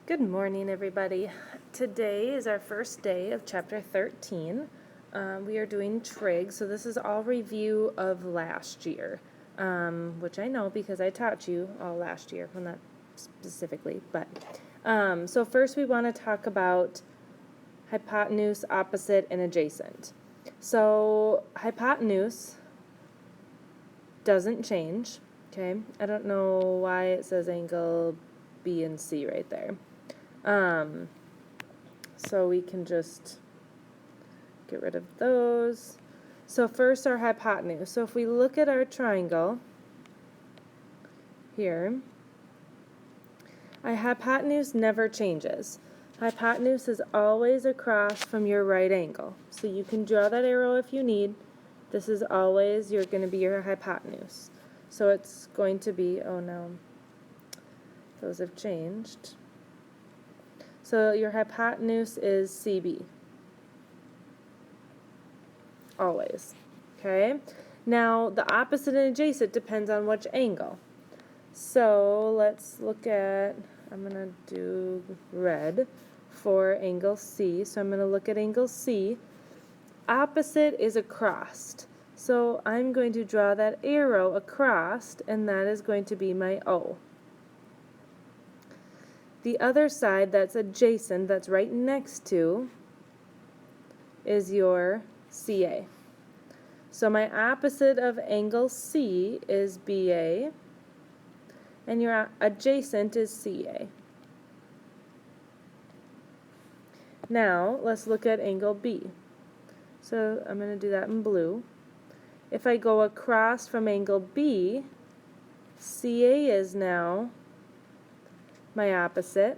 Good morning, everybody. Today is our first day of Chapter 13. We are doing trig, so this is all review of last year, which I know because I taught you all last year, well, not specifically, but. So first we want to talk about hypotenuse, opposite, and adjacent. So hypotenuse doesn't change, okay? I don't know why it says angle B and C right there. So we can just get rid of those. So first our hypotenuse. So if we look at our triangle here, our hypotenuse never changes. Hypotenuse is always across from your right angle. So you can draw that arrow if you need. This is always going to be your hypotenuse. So it's going to be, oh no, those have changed. So your hypotenuse is CB. Always. Okay? Now, the opposite and adjacent depends on which angle. So let's look at, I'm going to do red for angle C. So I'm going to look at angle C. Opposite is across. So I'm going to draw that arrow across, and that is going to be my O. The other side that's adjacent, that's right next to, is your CA. So my opposite of angle C is BA, and your adjacent is CA. Now, let's look at angle B. So I'm going to do that in blue. If I go across from angle B, CA is now my opposite,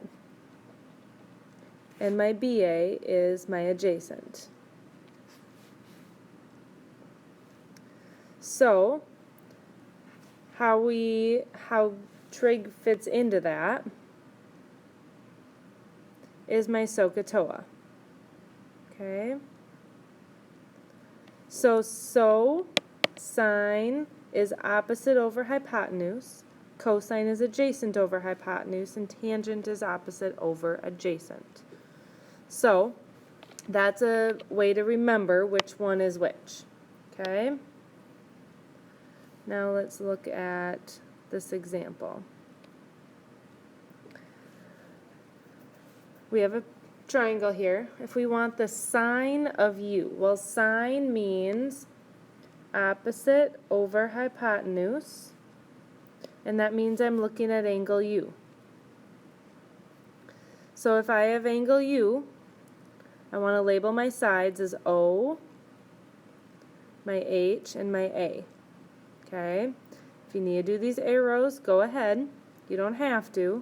and my BA is my adjacent. So, how trig fits into that is my SOHCAHTOA. Okay? So sine is opposite over hypotenuse, cosine is adjacent over hypotenuse, and tangent is opposite over adjacent. So that's a way to remember which one is which. Okay? Now let's look at this example. We have a triangle here. If we want the sine of u, well, sine means opposite over hypotenuse, and that means I'm looking at angle U. So if I have angle U, I want to label my sides as O, my H, and my A. Okay? If you need to do these arrows, go ahead. You don't have to.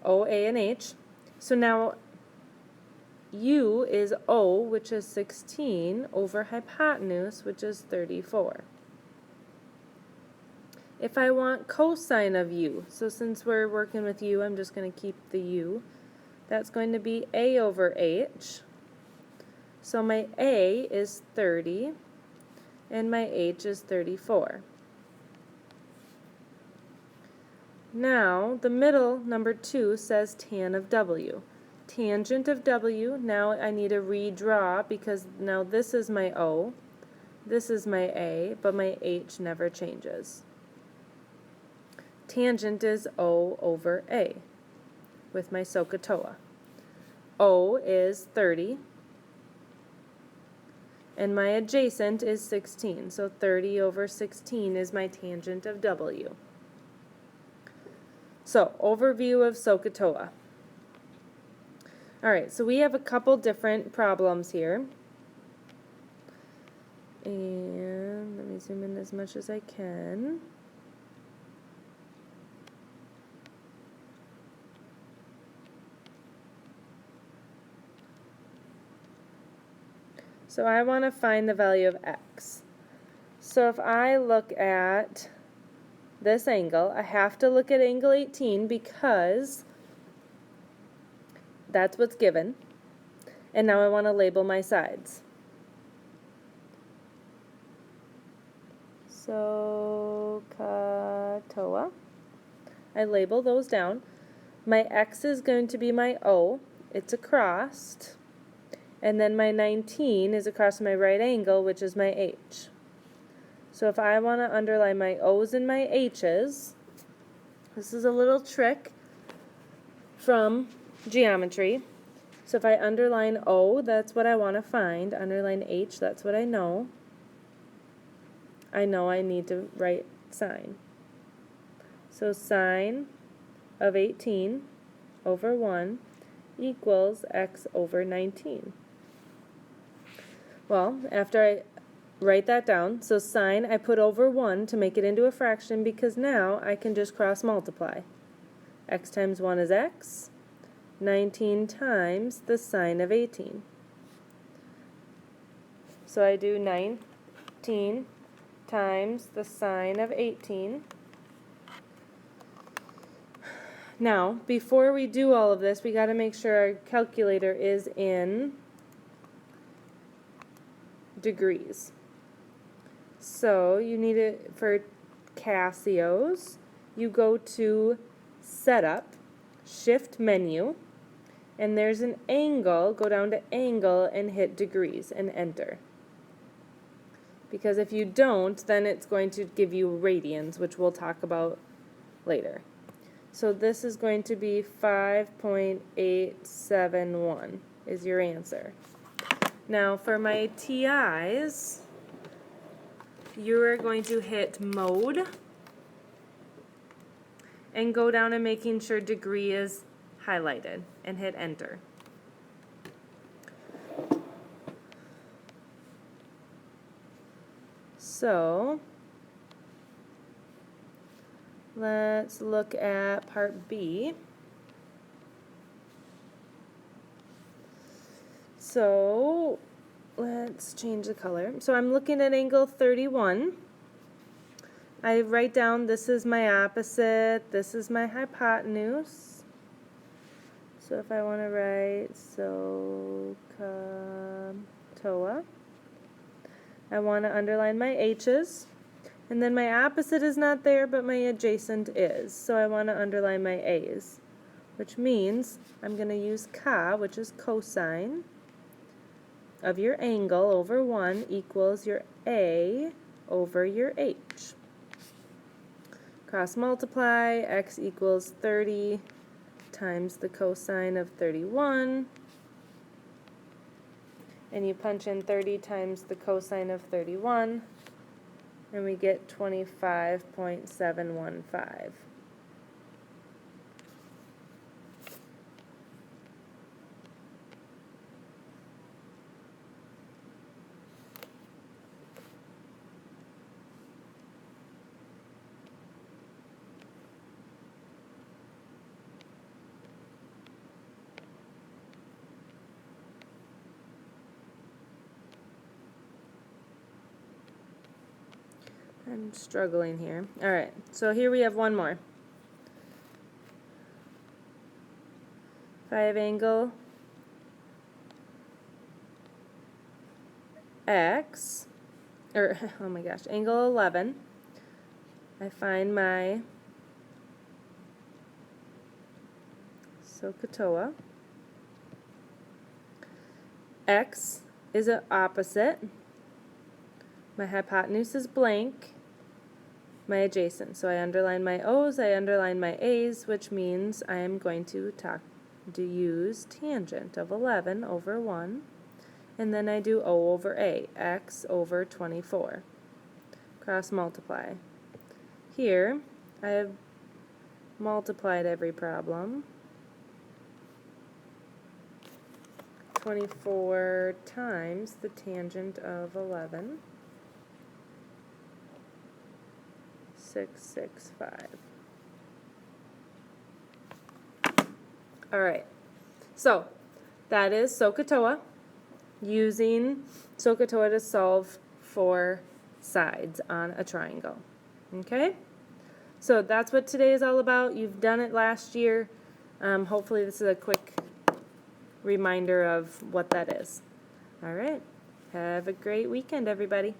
O, A, and H. So now U is O, which is 16, over hypotenuse, which is 34. If I want cosine of U, so since we're working with U, I'm just going to keep the U. That's going to be A over H. So my A is 30, and my H is 34. Now, the middle, number 2, says tan of W. Tangent of W, now I need to redraw because now this is my O, this is my A, but my H never changes. Tangent is O over A with my SOHCAHTOA. O is 30, and my adjacent is 16, so 30 over 16 is my tangent of W. So, overview of SOHCAHTOA. Alright, so we have a couple different problems here. And let me zoom in as much as I can. So I want to find the value of x. So if I look at this angle, I have to look at angle 18 because that's what's given. And now I want to label my sides. SOHCAHTOA. I label those down. My X is going to be my O. It's across. And then my 19 is across my right angle, which is my H. So if I want to underline my O's and my H's, this is a little trick from geometry. So if I underline O, that's what I want to find. Underline H, that's what I know. I know I need to write sine. So sine of 18 over 1 equals x over 19. Well, after I write that down, so sine I put over 1 to make it into a fraction because now I can just cross multiply. X times 1 is x. 19 times the sine of 18. So I do 19 times the sine of 18. Now, before we do all of this, we got to make sure our calculator is in degrees. So you need it for Casio's. You go to Setup, Shift Menu, and there's an angle. Go down to Angle and hit Degrees and Enter. Because if you don't, then it's going to give you radians, which we'll talk about later. So this is going to be 5.871 is your answer. Now for my TIs, you are going to hit Mode and go down and making sure degree is highlighted and hit Enter. So let's look at part B. So let's change the color. So I'm looking at angle 31. I write down this is my opposite, this is my hypotenuse. So if I want to write SOHCAHTOA, I want to underline my H's. And then my opposite is not there, but my adjacent is. So I want to underline my A's, which means I'm going to use CA, which is cosine of your angle over 1 equals your A over your H. Cross multiply, x equals 30 times the cosine of 31. And you punch in 30 times the cosine of 31. And we get 25.715. I'm struggling here. Alright, so here we have one more. If I have angle X, or oh my gosh, angle 11, I find my SOHCAHTOA. X is an opposite. My hypotenuse is blank. My adjacent. So I underline my O's, I underline my A's, which means I am going to use tangent of 11 over 1. And then I do O over A, x over 24. Cross multiply. Here, I have multiplied every problem. 24 times the tangent of 11. 665. Alright, so that is SOHCAHTOA, using SOHCAHTOA to solve for sides on a triangle. Okay? So that's what today is all about. You've done it last year. Hopefully this is a quick reminder of what that is. Alright, have a great weekend, everybody.